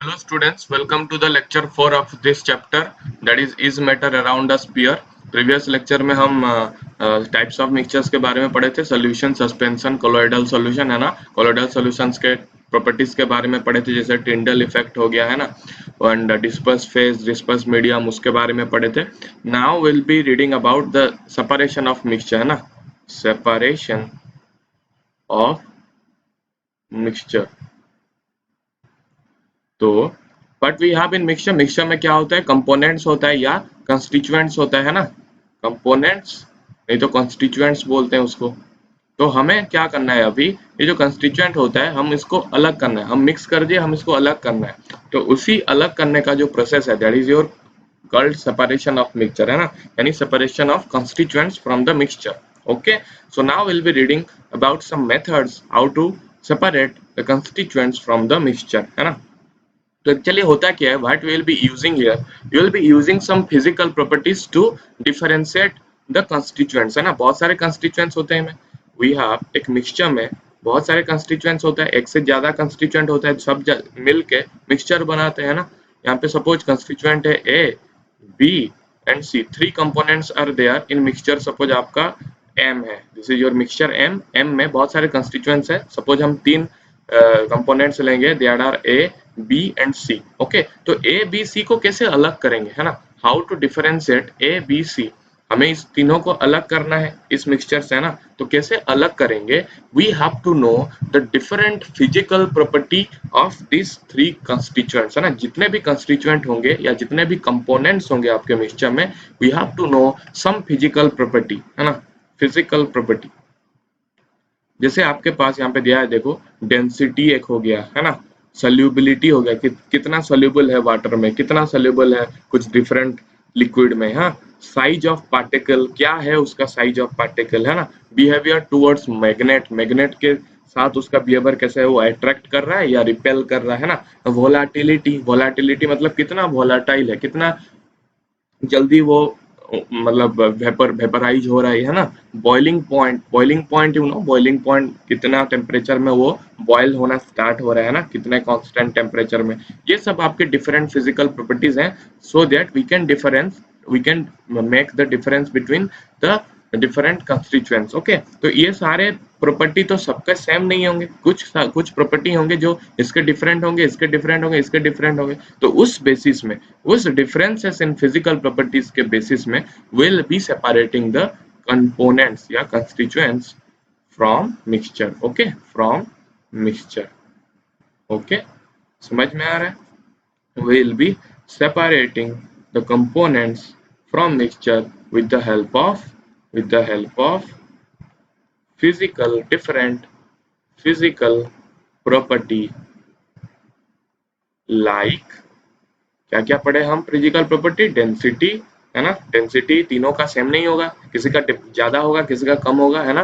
Hello students, welcome to the lecture 4 of this chapter, that is matter around a sphere. Previous lecture में हम types of mixtures के बारे में पढ़े थे, सोल्यूशन, सस्पेंशन, कोलोइडल सॉल्यूशन है ना। कोलोइडल सॉल्यूशंस के प्रॉपर्टीज के बारे में पढ़े थे, जैसे टिंडल इफेक्ट हो गया है ना, and disperse phase, disperse medium, उसके बारे में पढ़े थे। Now will be reading about the separation of mixture है ना, सेपरेशन ऑफ मिक्सचर। तो but we have in mixture, mixture में क्या होता है, कंपोनेंट्स होता है या कंस्टिट्यूएंट्स होता है ना, कंपोनेंट्स नहीं तो कंस्टिट्यूएंट्स बोलते हैं उसको। तो हमें क्या करना है, अभी ये जो कंस्टिट्यूएंट होता है हम इसको अलग करना है, हम मिक्स कर दिए, हम इसको अलग करना है। तो उसी अलग करने का जो प्रोसेस है, that is your called separation of mixture है ना, यानी separation of constituents from the mixture. Okay, so now we'll be reading about some methods how to separate the constituents from the mixture है ना। तो actually होता क्या है, what we will be using here, we will be using some physical properties to differentiate the constituents है ना। बहुत सारे कंस्टिट्यूएंट्स होते हैं, वी हैव एक मिक्सचर में बहुत सारे कंस्टिट्यूएंट्स होता है, एक से ज्यादा कंस्टिट्यूएंट होता है, सब मिल के मिक्सचर बनाते हैं ना। यहाँ पे सपोज कंस्टिट्यूएंट है A, B and C, three components are there in mixture. Suppose आपका एम है, this is your mixture M. M में बहुत सारे कंस्टिट्यूएंट्स है, सपोज हम तीन कंपोनेंट्स लेंगे, there are A, B and C. Okay, तो ए बी सी को कैसे अलग करेंगे है ना, how to differentiate A B C. हमें इस तीनों को अलग करना है इस मिक्सचर से है ना। तो कैसे अलग करेंगे, we have to know the different physical property of this three constituents है ना। जितने भी कंस्टिट्यूएंट होंगे या जितने भी कंपोनेंट्स होंगे आपके मिक्सचर में, we have to know some physical property है ना, फिजिकल प्रॉपर्टी। जैसे आपके पास यहाँ पे दिया है, देखो डेंसिटी एक हो गया है ना, सोल्यूबिलिटी हो गया, कितना सोल्यूबल है वाटर में, कितना सोल्यूबल है कुछ डिफरेंट लिक्विड में। हाँ, साइज ऑफ पार्टिकल क्या है, उसका साइज ऑफ पार्टिकल है ना। बिहेवियर टुवर्ड्स मैग्नेट, मैग्नेट के साथ उसका बिहेवियर कैसे है, वो अट्रैक्ट कर रहा है या रिपेल कर रहा है ना। वोलाटिलिटी, वोलाटिलिटी मतलब कितना वोलाटाइल है, कितना जल्दी वो मतलब वेपराइज हो रहा है ना। Boiling point, boiling point you know, boiling point कितना टेम्परेचर में वो बॉयल होना स्टार्ट हो रहा है ना, कितने कांस्टेंट टेम्परेचर में। ये सब आपके डिफरेंट फिजिकल प्रॉपर्टीज हैं, so that we can make the difference between the different constituents. Okay, तो ये सारे प्रॉपर्टी तो सबके सेम नहीं होंगे, कुछ प्रॉपर्टी होंगे जो इसके डिफरेंट होंगे, इसके डिफरेंट होंगे, इसके डिफरेंट होंगे। तो उस बेसिस में, उस डिफरेंसेस इन फिजिकल प्रॉपर्टीज के बेसिस में will be separating the components या constituents from mixture. Okay, from mixture. Okay, समझ में आ रहा है। Will be separating the components from mixture with the help of different physical property, like क्या क्या पढ़े हम, फिजिकल प्रॉपर्टी, डेंसिटी है ना। डेंसिटी तीनों का सेम नहीं होगा, किसी का ज्यादा होगा, किसी का कम होगा है ना।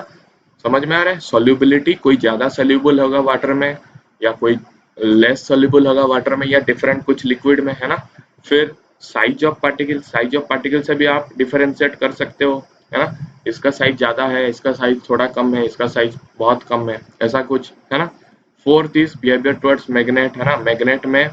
समझ में आ रहा है। सॉल्युबिलिटी, कोई ज्यादा सोल्यूबल होगा वाटर में या कोई लेस सोल्यूबल होगा वाटर में, या डिफरेंट कुछ लिक्विड में है ना। फिर size of particle, size of particle से भी आप डिफरेंशिएट कर सकते हो है ना। इसका साइज ज्यादा है, इसका साइज थोड़ा कम है, इसका साइज बहुत कम है, ऐसा कुछ है ना। Fourth is behaviour towards magnet है ना। मैग्नेट में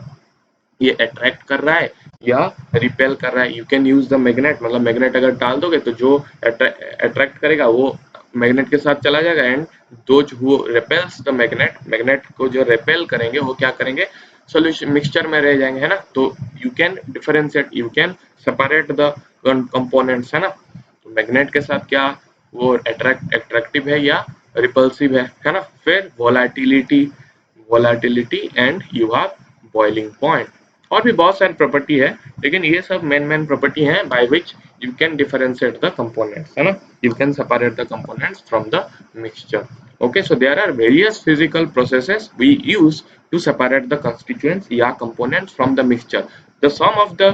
ये अट्रैक्ट कर रहा है या रिपेल कर रहा है। You can use the magnet, मतलब मैग्नेट अगर डाल दोगे तो जो अट्रैक्ट करेगा वो मैग्नेट के साथ चला जाएगा, and those who repels the magnet, magnet को जो रिपेल करेंगे वो क्या करेंगे, सॉल्यूशन मिक्सचर में रह जाएंगे है ना। तो you can differentiate, you can separate the components है ना। तो मैग्नेट के साथ क्या वो अट्रैक्टिव है या रिपल्सिव है ना। फिर volatility, volatility and you have boiling point. और भी बहुत सारी प्रॉपर्टी है, लेकिन ये सब मेन प्रॉपर्टी हैं by which you can differentiate the components है ना, you can separate the components from the mixture. Okay, so there are various physical processes we use to separate the constituents या components from the mixture. The sum of the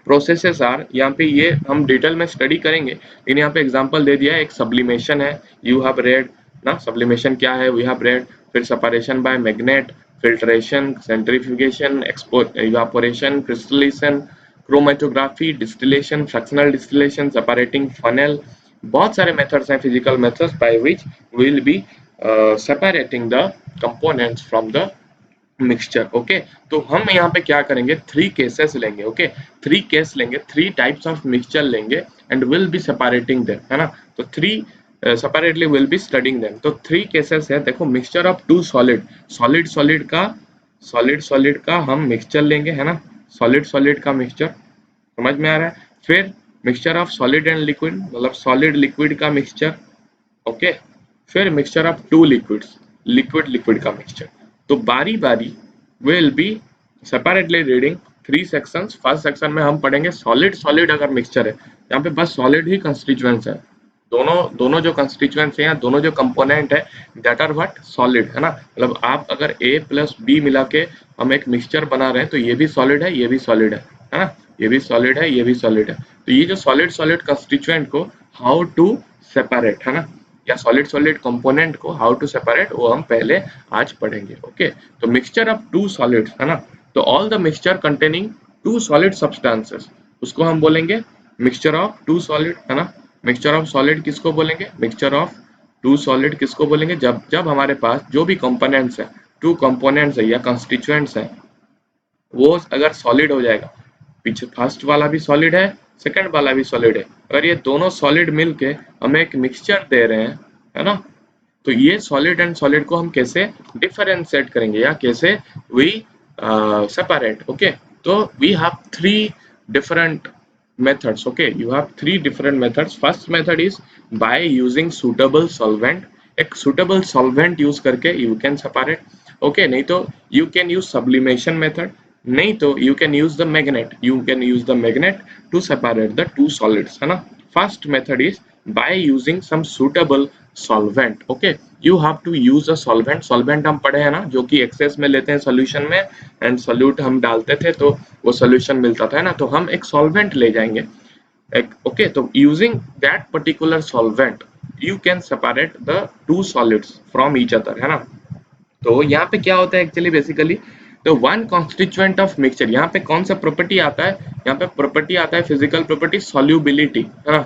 processes are, यहाँ पे ये हम detail में study करेंगे, लेकिन यहाँ पे एग्जांपल दे दिया है। एक सब्लिमेशन है, you have read ना, सब्लिमेशन क्या है, we have read। फिर separation by magnet, filtration, centrifugation, evaporation, crystallisation, chromatography, distillation, fractional distillation, separating funnel. बहुत सारे मेथड्स हैं, physical methods by which will be separating the components from the mixture. Okay, तो हम यहाँ पे क्या करेंगे, थ्री केसेस लेंगे। ओके, थ्री केस लेंगे, थ्री टाइप्स ऑफ मिक्सचर लेंगे and will be separating them, है ना। तो three separately will be studying them. तो थ्री केसेस है, देखो mixture of two solid, solid solid का, सॉलिड सॉलिड का हम मिक्सचर लेंगे, है ना। सॉलिड सॉलिड का मिक्सचर, समझ में आ रहा है। फिर mixture of solid and liquid, मतलब सॉलिड लिक्विड का मिक्सचर। ओके, फिर mixture of two liquids, liquid liquid का मिक्सचर। तो बारी बारी will be separately reading three sections. First section में हम पढ़ेंगे सॉलिड सॉलिड अगर मिक्सचर है, यहाँ पे बस सॉलिड ही कंस्टिट्यूएंट्स है, दोनों दोनों जो कंस्टिट्यूएंट्स हैं, दोनों जो कंपोनेंट है, दैट आर व्हाट, सॉलिड, है ना। मतलब आप अगर ए प्लस बी मिला के हम एक मिक्सचर बना रहे हैं, तो ये भी सॉलिड है, ये भी सॉलिड है ना, ये भी सॉलिड है, ये भी सॉलिड है। तो ये जो सॉलिड सॉलिड कंस्टिट्यूएंट को हाउ टू सेपरेट, है ना, या सॉलिड सॉलिड कंपोनेंट को हाउ टू सेपरेट, वो हम पहले आज पढ़ेंगे। ओके, तो मिक्सचर ऑफ टू सॉलिड्स, है ना, तो all the mixture containing two solid substances, उसको हम बोलेंगे मिक्सचर ऑफ टू सॉलिड, है ना। मिक्सचर ऑफ सॉलिड किसको बोलेंगे, मिक्सचर ऑफ टू सॉलिड किसको बोलेंगे, जब जब हमारे पास जो भी कंपोनेंट्स है, टू कंपोनेंट्स है या कंस्टिट्यूएंट्स है, वो अगर सॉलिड हो जाएगा, पीछे फर्स्ट वाला भी सॉलिड है, सेकंड वाला भी सॉलिड है, अगर ये दोनों सॉलिड मिलके हमें एक मिक्सचर दे रहे हैं, है ना, तो ये सॉलिड एंड सॉलिड को हम कैसे डिफरेंशिएट करेंगे या कैसे वी सेपरेट। ओके, तो we have three different methods। Okay, you have three different methods. First method is by using suitable solvent, एक suitable solvent use करके you can separate। Okay, नहीं तो you can use sublimation method, नहीं तो you can use the magnet, you can use the magnet to separate the two solids, है ना। First method is by using some suitable solvent। Okay, you have to use a solvent। solvent हम पढ़े हैं ना, जो कि access में लेते हैं सोल्यूशन में, एंड सोल्यूट हम डालते थे तो वो सोल्यूशन मिलता था, है ना। तो हम एक सॉल्वेंट ले जाएंगे एक। ओके, तो using that particular solvent you can separate the to solids from each other, है ना। तो यहाँ पे क्या होता है एक्चुअली बेसिकली, तो वन कॉन्स्टिट्यूएंट ऑफ मिक्सचर, यहाँ पे कौन सा प्रॉपर्टी आता है, यहाँ पे प्रॉपर्टी आता है फिजिकल प्रॉपर्टी सॉल्युबिलिटी, है ना,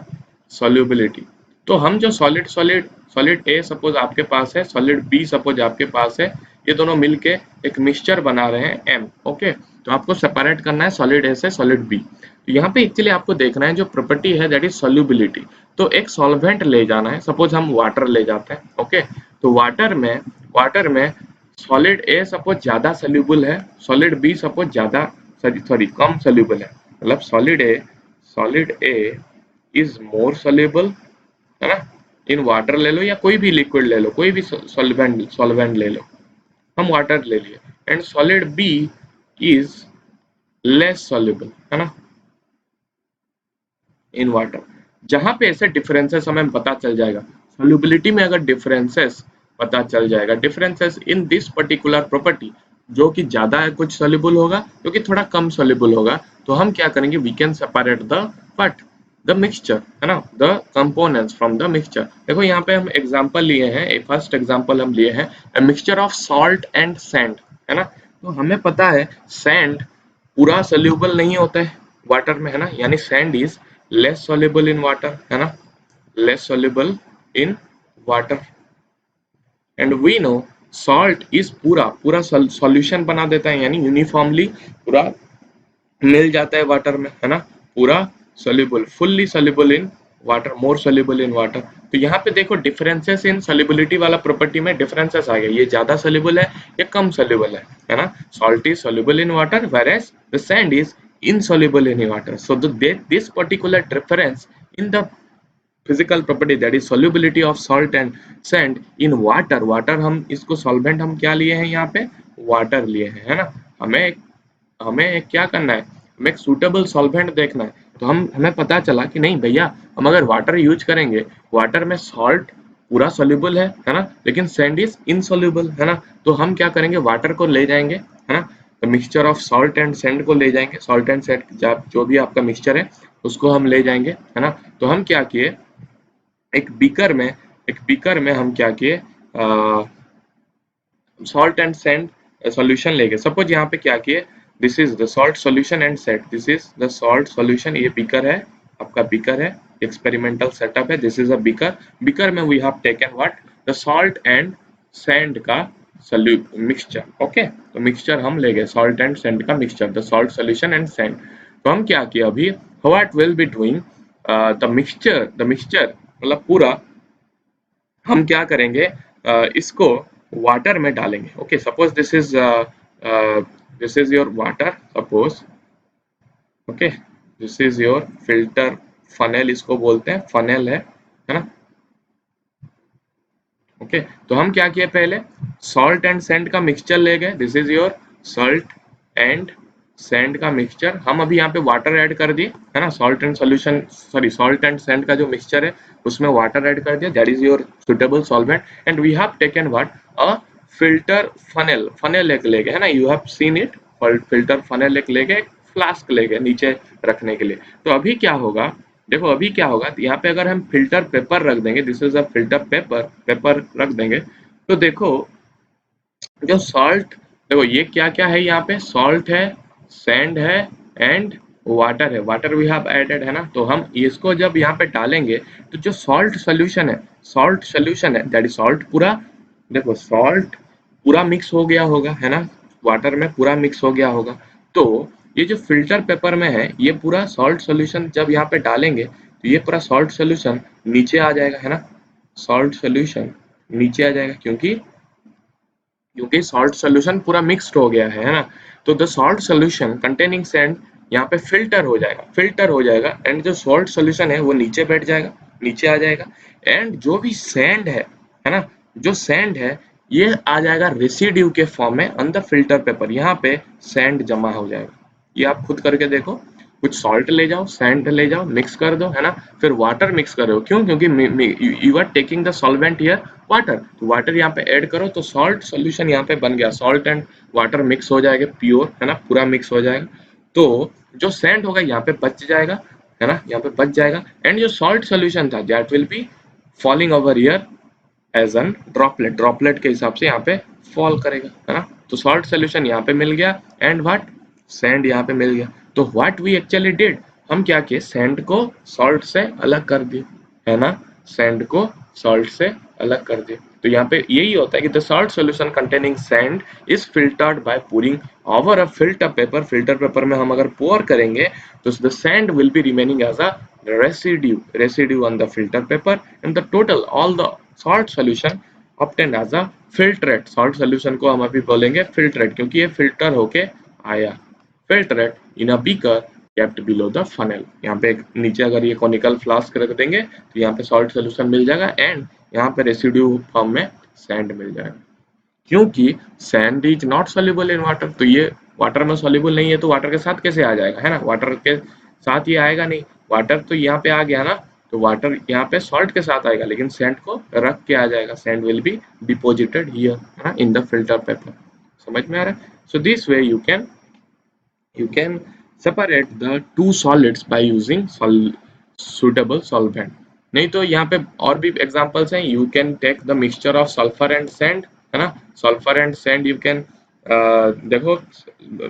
सॉल्युबिलिटी। तो हम जो solid solid solid A suppose आपके पास है, सॉलिड बी सपोज आपके पास है, ये दोनों मिलके एक मिक्सचर बना रहे हैं एम। ओके, तो आपको सेपरेट करना है सॉलिड ए से सॉलिड बी। तो यहाँ पे एक्चुअली आपको देखना है जो प्रॉपर्टी है दैट इज सॉल्युबिलिटी। तो एक सॉल्वेंट ले जाना है, सपोज हम वाटर ले जाते हैं। ओके, तो वाटर में सॉलिड ए सपोज ज्यादा सोल्यूबल है, सॉलिड बी सपोज ज्यादा सॉरी कम सोल्यूबल है, मतलब solid A is more soluble, है ना, इन वाटर ले लो या कोई भी लिक्विड ले लो, कोई भी सॉल्वेंट ले लो, हम वाटर ले लिए, and solid B is less soluble, है ना, इन वाटर। जहां पे ऐसे डिफरेंसेस हमें पता चल जाएगा, सोल्यूबिलिटी में अगर डिफरेंसेस पता चल जाएगा, differences in this particular property, जो कि ज्यादा है कुछ सोल्यूबल होगा, जो कि थोड़ा कम सोल्यूबल होगा, तो हम क्या करेंगे, we can separate the what, the mixture, है ना, the components from the mixture. देखो यहाँ पे हम एग्जांपल लिए हैं, एक फर्स्ट एग्जांपल हम लिए हैं mixture of salt and sand, है ना। तो हमें पता है सैंड पूरा सोल्यूबल नहीं होता है वाटर में, है ना, यानी sand is less soluble in water, है ना, less soluble in water, and we know salt is पूरा पूरा सॉल्यूशन बना देता है, यानी यूनिफॉर्मली पूरा मिल जाता है वाटर में, है ना, पूरा soluble, fully soluble in water, more soluble in water. तो यहाँ पे देखो डिफरेंसेस इन solubility वाला प्रॉपर्टी में डिफरेंसेस आ गए, ये ज्यादा soluble है या कम soluble है ना। Salt is soluble in water whereas the sand is insoluble in water, so this particular difference in the physical property, that is solubility of salt and sand in water हम इसको solvent हम क्या लिए हैं, यहाँ पे वाटर लिए हैं, है ना। हमें हमें क्या करना है, हमें एक सुटेबल सॉल्वेंट देखना है। तो हमें पता चला कि नहीं भैया, हम अगर वाटर यूज करेंगे, वाटर में सॉल्ट पूरा सोल्यूबल है ना, लेकिन सैंड इज इनसोल्यूबल, है ना। तो हम क्या करेंगे, वाटर को ले जाएंगे, है ना, तो mixture of salt and sand को ले जाएंगे, सॉल्ट एंड सैंड जो भी आपका मिक्सचर है उसको हम ले जाएंगे, है ना। तो हम क्या किए, एक बीकर में हम क्या किए, सॉल्ट एंड सैंड सॉल्यूशन लेके, सपोज यहाँ पे क्या किए, this is the salt solution and set, this is the salt solution, ये बीकर है, आपका बीकर है, एक्सपेरिमेंटल सेटअप है, this is a beaker. Beaker में we have taken what, the salt and sand का मिक्सचर। ओके, तो mixture हम ले गए, सॉल्ट एंड सैंड का mixture, the salt solution and sand. तो हम क्या किया अभी, what will be doing, the mixture मतलब पूरा हम क्या करेंगे, इसको वाटर में डालेंगे। Okay, suppose this is your water, suppose. Okay, this is your filter funnel, इसको बोलते हैं, फनेल है ना। ओके, तो हम क्या किए, पहले सॉल्ट एंड सैंड का मिक्सचर ले गए, this is your salt and sand का मिक्सचर। हम अभी यहाँ पे वाटर ऐड कर दिए, है ना, salt and solution, sorry salt and sand का जो मिक्सचर है उसमें वाटर ऐड कर दिया, that is your suitable solvent. And we have taken what, a filter funnel, funnel एक ले गए, है ना, you have seen it, filter funnel एक ले गए, फ्लास्क ले गए नीचे रखने के लिए। तो अभी क्या होगा, देखो अभी क्या होगा, यहाँ पे अगर हम फिल्टर पेपर रख देंगे, this is a filter paper, paper रख देंगे, तो देखो जो सॉल्ट, देखो ये क्या क्या है, यहाँ पे सॉल्ट है, सैंड है एंड वाटर है, वाटर वी हैव एडेड, है ना। तो हम इसको जब यहाँ पे डालेंगे तो जो सॉल्ट सोल्यूशन है, सॉल्ट सोल्यूशन है, दैट इज सॉल्ट पूरा, देखो सॉल्ट पूरा मिक्स हो गया होगा, है ना, वाटर में पूरा मिक्स हो गया होगा। तो ये जो फिल्टर पेपर में है, ये पूरा सॉल्ट सोल्यूशन जब यहाँ पे डालेंगे तो ये पूरा सॉल्ट सोल्यूशन नीचे आ जाएगा, है ना, सॉल्ट सोल्यूशन नीचे आ जाएगा, क्योंकि क्योंकि सॉल्ट सोल्यूशन पूरा मिक्स्ड हो गया है ना। तो the salt solution containing sand यहाँ पे फिल्टर हो जाएगा, फिल्टर हो जाएगा, एंड जो सॉल्ट सोल्यूशन है वो नीचे बैठ जाएगा, नीचे आ जाएगा। एंड जो भी सैंड है ना, जो सैंड है ये आ जाएगा रेसिड्यू के फॉर्म में ऑन द फिल्टर पेपर, यहाँ पे सैंड जमा हो जाएगा। ये आप खुद करके देखो, कुछ सॉल्ट ले जाओ, सैंड ले जाओ, मिक्स कर दो, है ना, फिर वाटर मिक्स करो, क्यों, क्योंकि you are taking the solvent here water, तो वाटर यहाँ पे ऐड करो तो सॉल्ट सोल्यूशन यहाँ पे बन गया, सॉल्ट एंड वाटर मिक्स हो जाएगा प्योर, है ना, पूरा मिक्स हो जाएगा। तो जो सैंड होगा यहाँ पे बच जाएगा, है ना, यहाँ पे बच जाएगा, एंड जो सॉल्ट सोल्यूशन था that will be falling over here as an droplet, droplet के हिसाब से यहाँ पे फॉल करेगा, है ना। तो सॉल्ट सोल्यूशन यहाँ पे मिल गया एंड व्हाट, सैंड यहाँ पे मिल गया। तो व्हाट वी एक्चुअली डिड, हम क्या किए, सैंड को सॉल्ट से अलग कर दिए, है ना, सैंड को सॉल्ट से अलग कर दिए। तो यहाँ पे यही होता है कि the salt solution containing sand is filtered by pouring over a filter paper, filter paper में हम अगर पोर करेंगे तो the sand will be remaining as a residue on the filter paper, and the total all the salt solution obtained as a filtrate, salt solution को हम अभी बोलेंगे filtrate, क्योंकि ये filter होके आया, filtrate in a beaker kept below the funnel। यहाँ पे नीचे अगर ये conical flask रख देंगे तो यहाँ पे salt solution मिल जाएगा, एंड यहाँ पे residue फॉर्म में sand मिल जाएगा, क्योंकि sand is not soluble in water. तो ये वाटर में सोल्यूबल नहीं है, तो वाटर के साथ कैसे आ जाएगा, है ना, वाटर के साथ ये आएगा नहीं, वाटर तो यहाँ पे आ गया ना, तो वाटर यहाँ पे सॉल्ट के साथ आएगा, लेकिन सैंड को रख के आ जाएगा, sand will B deposited here, है ना, इन द फिल्टर पेपर। समझ में आ रहा है। सो this way you can separate the two solids by using suitable solvent। नहीं तो यहाँ पे और भी एग्जांपल्स हैं, you can take the mixture of sulfur and sand, है ना, sulphur and sand you can देखो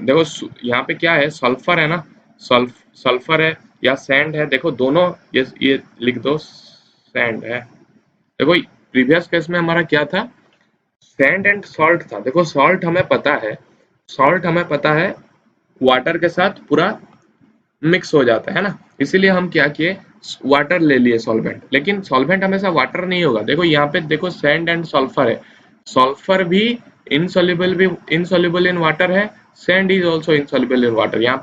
देखो यहाँ पे क्या है, सल्फर है ना, सल्फर है या सैंड है, देखो दोनों, ये लिख दो सैंड है। देखो प्रीवियस केस में हमारा क्या था, सैंड एंड सॉल्ट था। देखो सॉल्ट हमें पता है, सॉल्ट हमें पता है वाटर के साथ पूरा मिक्स हो जाता है ना, इसीलिए हम क्या किए, वाटर ले लिए सॉल्वेंट, लेकिन सॉल्वेंट हमेशा वाटर नहीं होगा। देखो यहाँ पे देखो सैंड एंड सल्फर है, सल्फर भी इनसॉल्युबल इन वाटर है, sand is also insoluble in water. यहाँ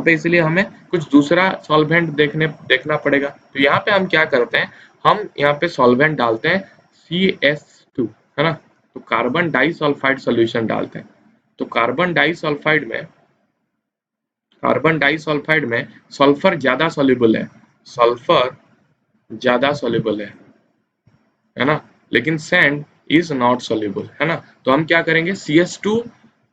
पे इसलिए हमें कुछ दूसरा सॉल्वेंट देखना पड़ेगा। तो यहाँ पे हम क्या करते हैं, हम यहाँ पे सॉल्वेंट डालते हैं CS2, है ना, तो कार्बन डाइसल्फाइड सोल्यूशन डालते हैं। तो कार्बन डाइसल्फाइड में सल्फर ज्यादा सॉल्युबल है, सल्फर ज्यादा सॉल्युबल है ना, लेकिन सैंड इज नॉट सॉल्युबल, है ना। तो हम क्या करेंगे,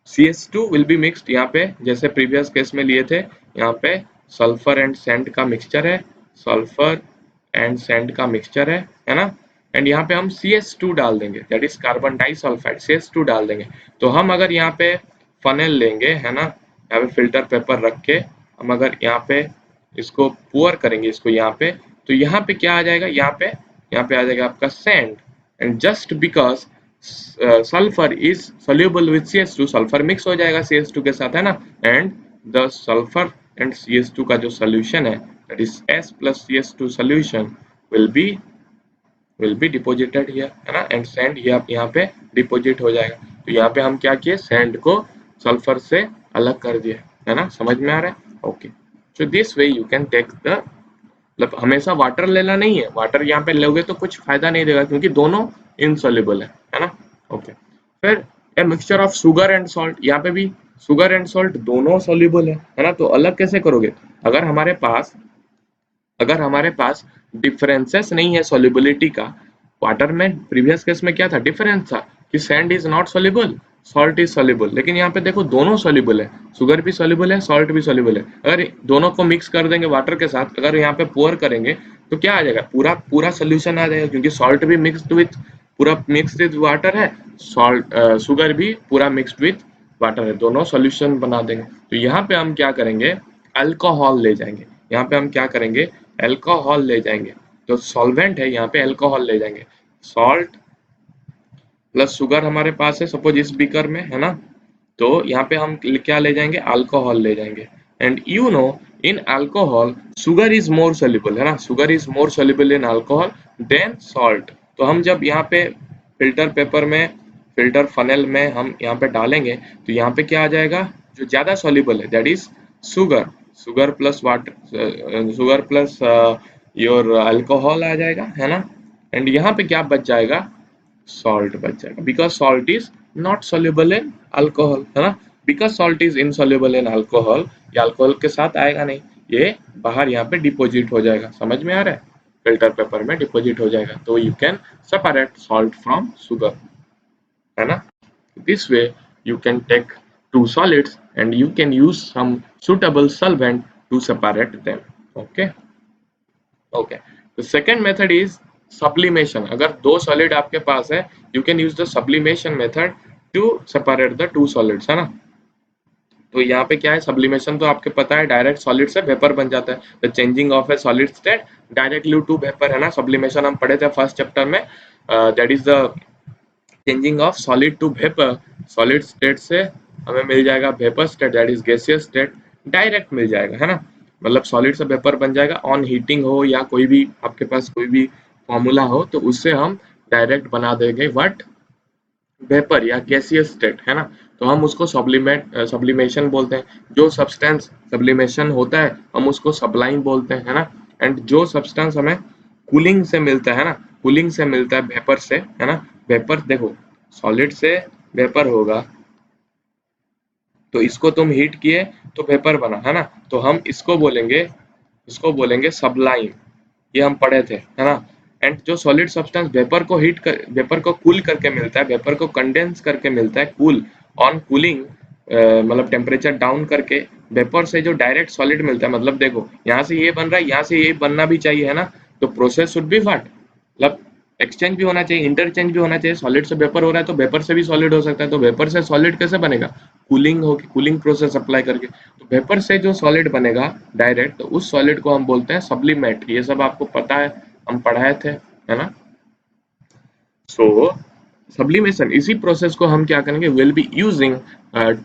CS2 विल बी मिक्स्ड, यहाँ पे जैसे प्रीवियस केस में लिए थे, यहाँ पे सल्फर एंड सैंड का मिक्सचर है, सल्फर एंड सैंड का मिक्सचर है ना, एंड यहाँ पे हम CS2 डाल देंगे, that is carbon disulphide, CS2 डाल देंगे। तो हम अगर यहाँ पे फनेल लेंगे, है ना, यहाँ पे फिल्टर पेपर रख के हम अगर यहाँ पे इसको पुअर करेंगे, इसको यहाँ पे, तो यहाँ पे क्या आ जाएगा, यहाँ पे आ जाएगा आपका sand, and just because sulphur is soluble with CH2, sulphur mix हो जाएगा CH2 के साथ, है ना, and the sulphur and CH2 का जो सोल्यूशन है that is S plus CH2 solution will be deposited here, है ना, एंड सैंड यहाँ पे डिपोजिट हो जाएगा। तो यहाँ पे हम क्या किए, सैंड को सल्फर से अलग कर दिए, है ना, समझ में आ रहा है? Okay, so this way you can take the, मतलब हमेशा वाटर लेना नहीं है, वाटर यहाँ पे लोगे तो कुछ फायदा नहीं देगा क्योंकि दोनों इनसॉल्युबल है ना। ओके, फिर a mixture of sugar and salt, यहाँ पे भी शुगर एंड सॉल्ट दोनों सॉल्युबल है ना, तो अलग कैसे करोगे? अगर हमारे पास अगर हमारे पास डिफरेंसेस नहीं है सॉल्युबिलिटी का, वाटर में प्रीवियस केस में क्या था, डिफरेंस था कि sand is not soluble, salt is soluble, लेकिन यहाँ पे देखो दोनों सॉल्युबल है, शुगर भी सॉल्युबल है, सॉल्ट भी सॉल्युबल है। अगर दोनों को मिक्स कर देंगे वाटर के साथ, अगर यहाँ पे पोर करेंगे तो क्या आ जाएगा, पूरा पूरा सोल्यूशन आ जाएगा, क्योंकि सॉल्ट भी मिक्सड विथ पूरा मिक्सड विथ वाटर है, सॉल्ट शुगर भी पूरा मिक्सड विथ वाटर है, दोनों सॉल्यूशन बना देंगे। तो यहाँ पे हम क्या करेंगे, अल्कोहल ले जाएंगे, यहाँ पे हम क्या करेंगे, अल्कोहल ले जाएंगे। तो सॉल्वेंट है यहाँ पे, अल्कोहल ले जाएंगे, सॉल्ट प्लस शुगर हमारे पास है सपोज इस बीकर में, है ना, तो यहाँ पे हम क्या ले जाएंगे, अल्कोहल ले जाएंगे। And you know in alcohol sugar is more soluble, है ना, sugar is more soluble in alcohol than salt. तो हम जब यहाँ पे फिल्टर पेपर में, फिल्टर फनेल में हम यहाँ पे डालेंगे तो यहाँ पे क्या आ जाएगा, जो ज्यादा सोल्यूबल है that is sugar, sugar plus water, sugar plus your alcohol आ जाएगा, है ना। एंड यहाँ पे क्या बच जाएगा, सॉल्ट बच जाएगा, because salt is not soluble in alcohol, है ना, because salt is insoluble in alcohol, ये अल्कोहल के साथ आएगा नहीं, ये बाहर यहाँ पे डिपोजिट हो जाएगा, समझ में आ रहा है, फिल्टर पेपर में डिपोजिट हो जाएगा। तो you can separate salt from sugar, है ना। This way you can take two solids and you can use some suitable solvent to separate them. Okay, okay, the second method is sublimation। अगर दो solid आपके पास है, you can use the sublimation method to separate the two solids, है ना। तो यहाँ पे क्या है, सब्लिमेशन तो आपके पता है, डायरेक्ट सॉलिड से वेपर बन जाता है, the changing of a solid state directly to vapour, है ना। सब्लिमेशन हम पढ़े थे फर्स्ट चैप्टर में, that is the changing of solid to vapour, solid state से हमें मिल जाएगा vapour state that is gaseous state, direct मिल जाएगा, है ना, मतलब सॉलिड से वेपर बन जाएगा, ऑन हीटिंग हो या कोई भी आपके पास कोई भी फॉर्मूला हो तो उससे हम डायरेक्ट बना देंगे व्हाट, वेपर या गैसियस स्टेट, है ना। तो हम उसको सब्लिमेशन बोलते हैं, जो सब्सटेंस सब्लिमेशन होता है हम उसको सब्लाइम बोलते हैं, है ना। एंड जो सब्सटेंस हमें कूलिंग से मिलता है ना, कूलिंग से मिलता है वेपर से, है ना, वेपर देखो सॉलिड से वेपर होगा तो इसको तुम हीट किए तो वेपर बना, है ना, तो हम इसको बोलेंगे सब्लाइम, ये हम पढ़े थे, है ना। एंड जो सॉलिड सब्सटेंस वेपर को वेपर को कूल करके मिलता है, वेपर को कंडेंस करके मिलता है, कूल ऑन कूलिंग, मतलब टेम्परेचर डाउन करके वेपर से जो डायरेक्ट सॉलिड मिलता है, मतलब देखो यहाँ से ये बन रहा है, यहाँ से ये बनना भी चाहिए, है ना, तो प्रोसेस शुड बी व्हाट, मतलब एक्सचेंज भी होना चाहिए, इंटरचेंज भी होना चाहिए, सॉलिड से वेपर हो रहा है तो वेपर से भी सॉलिड हो सकता है, तो वेपर से सॉलिड कैसे बनेगा, कूलिंग होगी, कूलिंग प्रोसेस अप्लाई करके, तो वेपर से जो सॉलिड बनेगा डायरेक्ट, तो उस सॉलिड को हम बोलते हैं सब्लिमेट, ये सब आपको पता है, हम पढ़ाए थे, है ना। सो सब्लिमेशन, इसी प्रोसेस को हम क्या करेंगे, will be using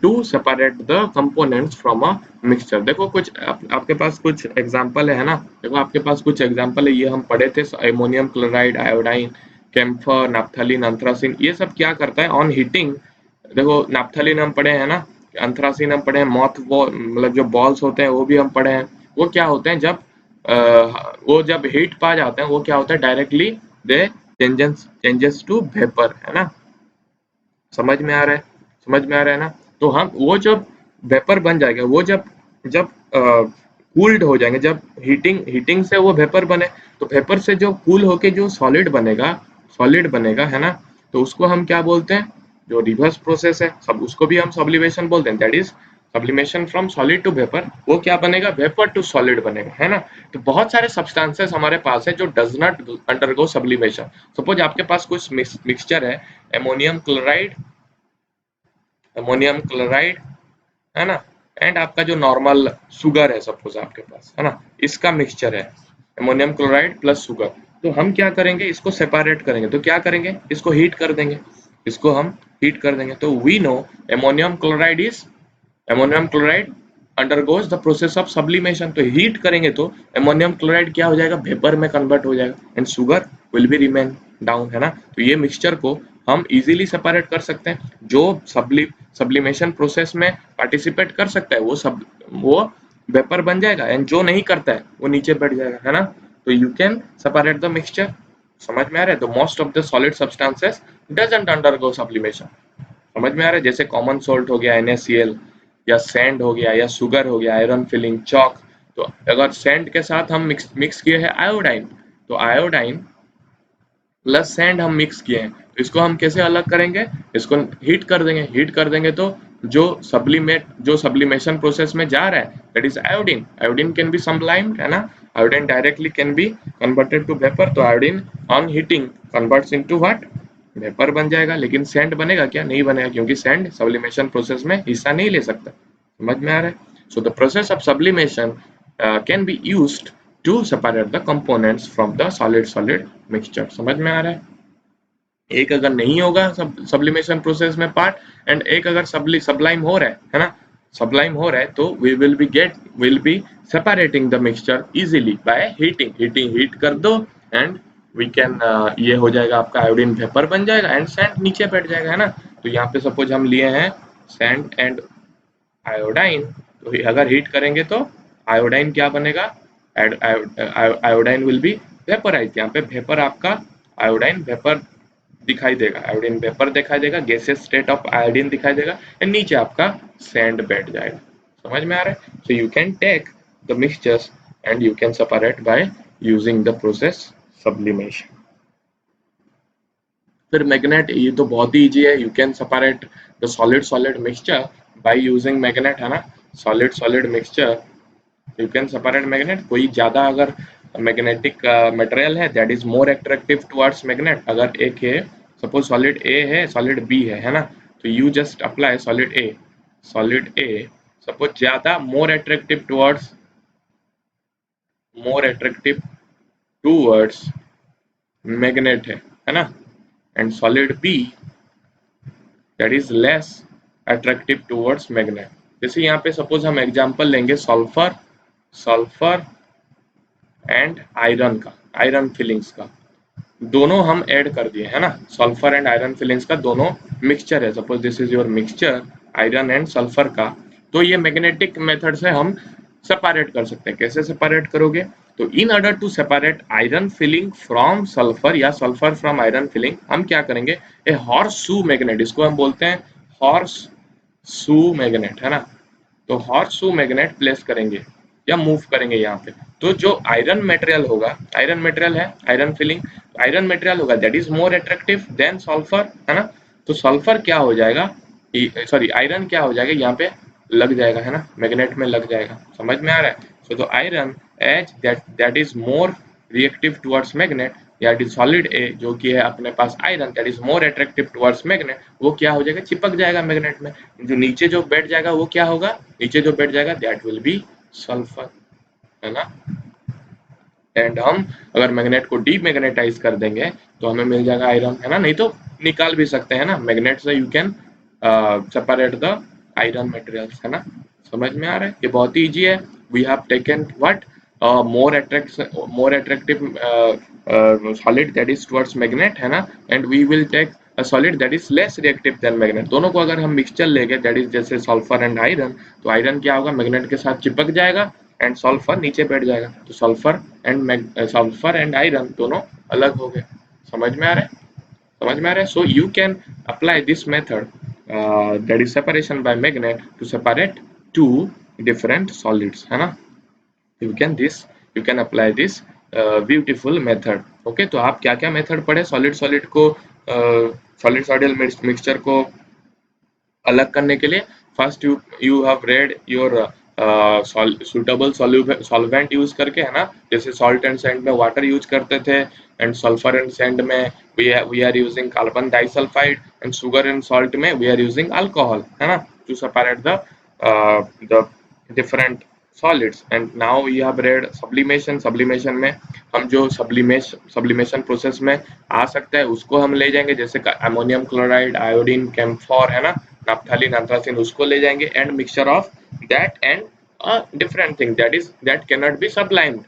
to separate the components from a mixture. देखो कुछ आपके पास कुछ एग्जांपल है ना, देखो आपके पास कुछ एग्जांपल है, ये हम पढ़े थे, ammonium chloride, iodine, camphor, naphthalene, anthracene, ये सब क्या करता है ऑन हीटिंग, देखो नाफ्थलीन हम पढ़े हैं ना, एंथ्रासिन हम पढ़े हैं, मॉथ बॉल मतलब जो बॉल्स होते हैं वो भी हम पढ़े हैं, वो क्या होते हैं जब वो जब हीट पा जाते हैं वो क्या होता है, directly they changes to vapour, है ना, समझ में आ रहा है, समझ में आ रहा है ना। तो हम वो जब वेपर बन जाएगा, वो जब जब कूल्ड हो जाएंगे, जब हीटिंग से वो वेपर बने, तो वेपर से जो कूल होके जो सॉलिड बनेगा, है ना, तो उसको हम क्या बोलते हैं, जो रिवर्स प्रोसेस है सब उसको भी हम सब्लिमेशन बोलते हैं, that is sublimation from solid to vapour, वो क्या बनेगा, वेपर टू सॉलिड बनेगा, है ना। तो बहुत सारे सब्सटेंसेस हमारे पास है जो does not undergo sublimation, suppose आपके पास कुछ मिक्सचर है, अमोनियम क्लोराइड, अमोनियम क्लोराइड, है ना, एंड आपका जो नॉर्मल शुगर है सपोज आपके पास, है ना, इसका मिक्सचर है अमोनियम क्लोराइड प्लस शुगर, तो हम क्या करेंगे, इसको सेपरेट करेंगे, तो क्या करेंगे, इसको हीट कर देंगे, इसको हम हीट कर देंगे। तो we know ammonium chloride undergoes the process of sublimation. तो हीट करेंगे तो अमोनियम क्लोराइड क्या हो जाएगा, वेपर में कन्वर्ट हो जाएगा and sugar will be remain down, है ना। तो ये मिक्सचर को हम इजीली सेपरेट कर सकते हैं। जो सब्लिमेशन प्रोसेस में पार्टिसिपेट कर सकता है वो वेपर बन जाएगा एंड जो नहीं करता है वो नीचे बैठ जाएगा, है ना। तो you can separate the mixture. समझ में आ रहा है। तो most of the solid substances doesn't undergo sublimation. समझ में आ रहा है। जैसे कॉमन सोल्ट हो गया NaCl, या सैंड हो गया, या शुगर हो गया, आयरन फिलिंग चौक। तो अगर सैंड के साथ हम मिक्स किए हैं आयोडाइन, तो आयोडाइन प्लस सैंड हम मिक्स किए हैं, तो इसको हम कैसे अलग करेंगे, इसको हीट कर देंगे। हीट कर देंगे तो जो सब्लिमेशन प्रोसेस में जा रहा है that is iodine. Iodine can be sublimed, है ना। Iodine directly can be converted to vapour. तो iodine on heating converts into what, vapour बन जाएगा। लेकिन सैंड बनेगा क्या, नहीं बनेगा, क्योंकि सैंड सब्लिमेशन प्रोसेस में हिस्सा नहीं ले सकता। समझ में आ रहा है। So the process of sublimation can be used to separate the components from the solid solid mixture. समझ में आ रहा है। एक अगर नहीं होगा सब्लिमेशन प्रोसेस में पार्ट, एंड एक अगर सब्लाइम हो रहा है ना, सब्लाइम हो रहा है, तो we will be separating the mixture easily by heat कर दो एंड वी कैन ये हो जाएगा आपका आयोडीन वेपर बन जाएगा एंड सैंड नीचे बैठ जाएगा, है ना। तो यहाँ पे सपोज हम लिए हैं सैंड एंड आयोडाइन, तो अगर हीट करेंगे तो आयोडाइन क्या बनेगा, आयोडाइन विल बी वेपराइज। यहाँ पे वेपर आपका आयोडाइन वेपर दिखाई देगा, आयोडीन वेपर दिखाई देगा, गैसियस स्टेट ऑफ आयोडीन दिखाई देगा एंड नीचे आपका सैंड बैठ जाएगा। समझ में आ रहा है। So you can take the mixtures and you can separate by using the process sublimation. फिर मैग्नेट, ये तो बहुत ही इजी है। You can separate the solid solid mixture by using magnet, है ना। Solid solid mixture you can separate magnet. कोई ज्यादा अगर मैग्नेटिक मटेरियल है that is more attractive towards magnet. अगर एक है सपोज सॉलिड ए है, सॉलिड बी है ना, तो you just apply solid A suppose ज्यादा मोर अट्रैक्टिव टुवर्ड्स मैग्नेट है ना, and solid B that is less attractive towards magnet. जैसे यहाँ पे सपोज हम एग्जांपल लेंगे सल्फर एंड आयरन का, आयरन फिलिंग्स का, दोनों हम ऐड कर दिए, है ना। सल्फर एंड आयरन फिलिंग्स का दोनों मिक्सचर है। Suppose this is your mixture iron and sulphur का। तो ये मैग्नेटिक मेथड से हम सेपरेट कर सकते हैं। कैसे सेपरेट करोगे, तो in order to separate iron filing from sulphur या सल्फर फ्रॉम आयरन फिलिंग, हम क्या करेंगे, ए हॉर्स शू मैग्नेट, इसको हम बोलते हैं हॉर्स शू मैग्नेट, है ना। तो हॉर्स शू मैग्नेट प्लेस करेंगे या मूव करेंगे यहाँ पे। तो जो आयरन मटेरियल होगा, आयरन मटेरियल है, आयरन फिलिंग, आयरन मटेरियल होगा that is more attractive than sulphur, है ना। तो सल्फर क्या हो जाएगा, सॉरी आयरन क्या हो जाएगा, यहाँ पे लग जाएगा, है ना, मैग्नेट में लग जाएगा। समझ में आ रहा है। सो तो iron as that is more reactive towards magnet, या इट इज सॉलिड ए जो कि है अपने पास iron that is more attractive towards magnet, वो क्या हो जाएगा, चिपक जाएगा मैग्नेट में। जो नीचे जो बैठ जाएगा वो क्या होगा, नीचे जो बैठ जाएगा दैट विल बी सल्फर, है ना। एंड हम अगर मैग्नेट को डीमैग्नेटाइज कर देंगे तो हमें मिल जाएगा आयरन, है ना। नहीं तो निकाल भी सकते हैं ना, मैग्नेट से you can separate the iron materials, है ना। समझ में आ रहा है। ये बहुत ही इजी है। We have taken what more attractive solid that is towards magnet, है ना, and we will take a solid that is less reactive than magnet। दोनों को अगर हम मिक्सचर लेंगे दैट इज जैसे सल्फर एंड आयरन, तो आयरन क्या होगा, मैग्नेट के साथ चिपक जाएगा एंड सल्फर नीचे बैठ जाएगा। तो सल्फर एंड आयरन दोनों अलग हो गए। समझ में आ रहा है, समझ में आ रहा है। So you can apply this method that is separation by magnet to separate two different solids, है ना। You can apply this beautiful method. Okay, तो आप क्या क्या मेथड पढ़े सॉलिड को सॉलिड सॉलिड मिक्सचर को अलग करने के लिए। First you have read your suitable solvent use करके, है ना। जैसे सॉल्ट एंड सैंड में वाटर यूज करते थे, एंड सल्फर एंड सैंड में we are using carbon disulphide, and sugar and salt में वी आर यूजिंग अल्कोहल, है ना, to separate the different solids. And now we have read sublimation. Sublimation में हम जो sublimation process में आ सकता है उसको हम ले जाएंगे, जैसे अमोनियम क्लोराइड, आयोडीन, कैम्फोर है ना, नाफ्थालीन, एंथ्रासीन, उसको ले जाएंगे and mixture of that and different thing that can not be sublimed.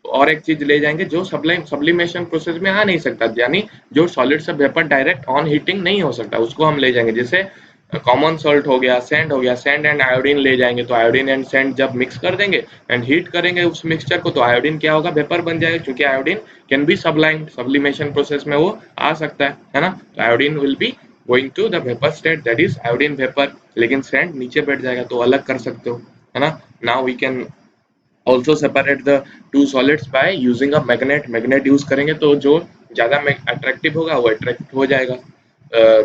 और एक चीज ले जाएंगे जो सब्लिमेशन प्रोसेस में आ नहीं सकता, यानी जो सॉलिड से वेपर डायरेक्ट ऑन हीटिंग नहीं हो सकता, उसको हम ले जाएंगे। जैसे कॉमन सॉल्ट हो गया, सैंड हो गया, सैंड एंड आयोडीन ले जाएंगे, तो आयोडीन एंड सैंड जब मिक्स कर देंगे एंड हीट करेंगे उस मिक्सचर को, तो आयोडीन क्या होगा, वेपर बन जाएगा, क्योंकि iodine can be sublimed, sublimation process में वो आ सकता है ना। तो iodine will be going to the vapour state, that is iodine vapour, लेकिन सैंड नीचे बैठ जाएगा, तो अलग कर सकते हो, है ना। Now we can also separate the two solids by using a magnet। Magnet use करेंगे तो जो ज्यादा अट्रैक्टिव होगा वो अट्रैक्ट हो जाएगा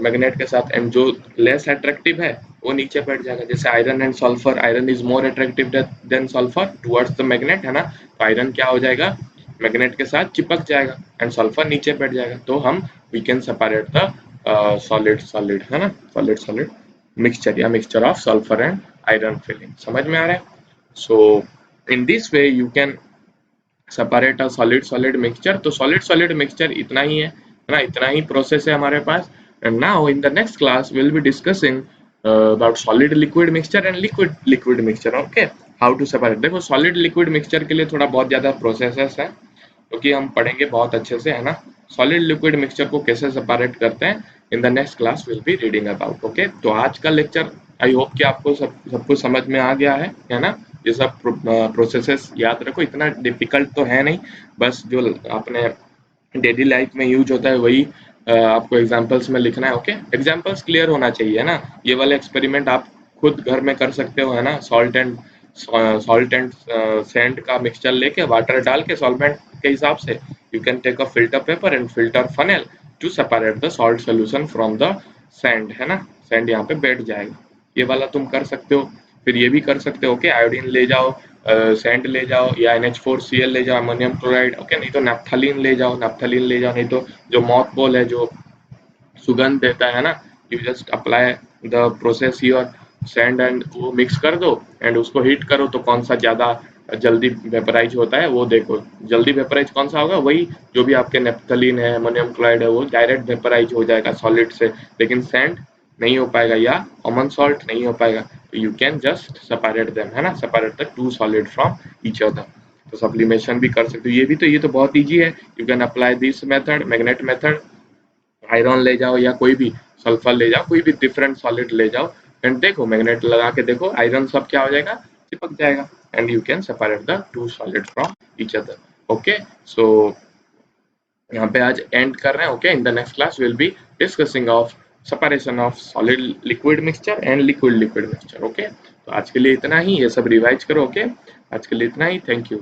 मैग्नेट के साथ, एंड जो लेस अट्रैक्टिव है वो नीचे बैठ जाएगा। जैसे iron and sulphur, iron is more attractive than sulphur towards the magnet, है ना। तो आयरन क्या हो जाएगा, मैग्नेट के साथ चिपक जाएगा एंड सल्फर नीचे बैठ जाएगा। तो हम we can separate the solid solid, है ना, सॉलिड सॉलिड मिक्सचर या mixture of sulphur and iron filing. समझ में आ रहा है? सो in this way you can separate a solid solid mixture। तो solid solid mixture इतना ही है ना, इतना ही प्रोसेस है हमारे पास। and now in the next class we'll be discussing about solid liquid mixture and liquid liquid mixture। okay, how to separate। देखो solid liquid mixture के लिए थोड़ा बहुत ज्यादा प्रोसेसेस है, क्योंकि हम पढ़ेंगे बहुत अच्छे से, है ना। सॉलिड लिक्विड मिक्सचर को कैसे सेपरेट करते हैं, इन the next class will be reading about. Okay, तो आज का लेक्चर आई होप कि आपको सब कुछ समझ में आ गया है ना। ये सब प्रोसेसेस याद रखो, इतना डिफिकल्ट तो है नहीं, बस जो अपने डेली लाइफ में यूज होता है वही आपको एग्जांपल्स में लिखना है। ओके, एग्जांपल्स क्लियर होना चाहिए, है ना। ये वाले एक्सपेरिमेंट आप खुद घर में कर सकते हो, है ना। सॉल्ट एंड सैंड का मिक्सचर लेके वाटर डाल के सॉल्वेंट के हिसाब से you can take a filter paper and filter funnel to separate the salt solution from the sand, है ना। सैंड यहाँ पे बैठ जाएगा, ये वाला तुम कर सकते हो। फिर ये भी कर सकते हो, ओके, आयोडीन ले जाओ, सैंड ले जाओ, या NH4Cl ले जाओ, अमोनियम क्लोराइड, ओके, नहीं तो नैप्थलीन ले जाओ, नैप्थलीन ले जाओ, नहीं तो जो मॉथ बॉल है जो सुगंध देता है ना, you just apply the process your sand and वो मिक्स कर दो एंड उसको हीट करो, तो कौन सा ज्यादा जल्दी वेपराइज होता है वो देखो। जल्दी वेपराइज कौन सा होगा, वही जो भी आपके नेप्थलीन है, अमोनियम क्लोराइड है, वो डायरेक्ट वेपराइज हो जाएगा सॉलिड से, लेकिन सैंड नहीं हो पाएगा या कॉमन सॉल्ट नहीं हो पाएगा। तो you can just separate them, है ना, separate the two solid from each other. तो सप्लीमेशन भी कर सकते हो, ये तो बहुत ईजी है। You can apply this method, magnet method, iron ले जाओ या कोई भी सल्फर ले जाओ, कोई भी डिफरेंट सॉलिड ले जाओ एंड देखो, मैग्नेट लगा के देखो, आयरन सब क्या हो जाएगा, चिपक जाएगा and you can separate the two solid from each other. Okay, so यहाँ पे आज एंड कर रहे हैं। Okay, in the next class will be discussing of separation of solid liquid mixture and liquid liquid mixture. Okay, तो आज के लिए इतना ही, ये सब रिवाइज करो। ओके, आज के लिए इतना ही, थैंक यू।